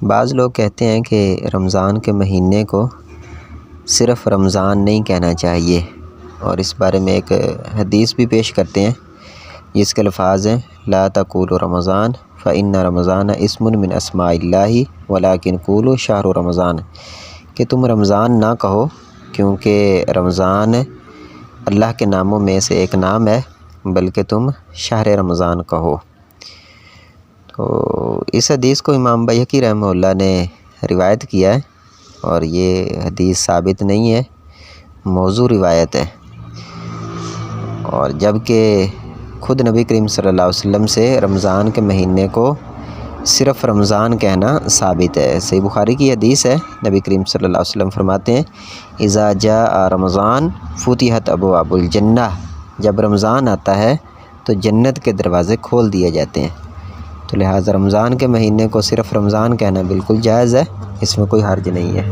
بعض لوگ کہتے ہیں کہ رمضان کے مہینے کو صرف رمضان نہیں کہنا چاہیے، اور اس بارے میں ایک حدیث بھی پیش کرتے ہیں جس کے الفاظ ہیں لا تقولوا رمضان فإن رمضان اسم من اسماء اللہ ولکن قولوا شہر رمضان، کہ تم رمضان نہ کہو کیونکہ رمضان اللہ کے ناموں میں سے ایک نام ہے، بلکہ تم شہر رمضان کہو۔ تو اس حدیث کو امام بیہقی رحمہ اللہ نے روایت کیا ہے، اور یہ حدیث ثابت نہیں ہے، موضوع روایت ہے، اور جبکہ خود نبی کریم صلی اللہ علیہ وسلم سے رمضان کے مہینے کو صرف رمضان کہنا ثابت ہے۔ صحیح بخاری کی حدیث ہے، نبی کریم صلی اللہ علیہ وسلم فرماتے ہیں اذا جاء رمضان فتحت ابواب الجنہ، جب رمضان آتا ہے تو جنت کے دروازے کھول دیے جاتے ہیں۔ تو لہٰذا رمضان کے مہینے کو صرف رمضان کہنا بالکل جائز ہے، اس میں کوئی حرج نہیں ہے۔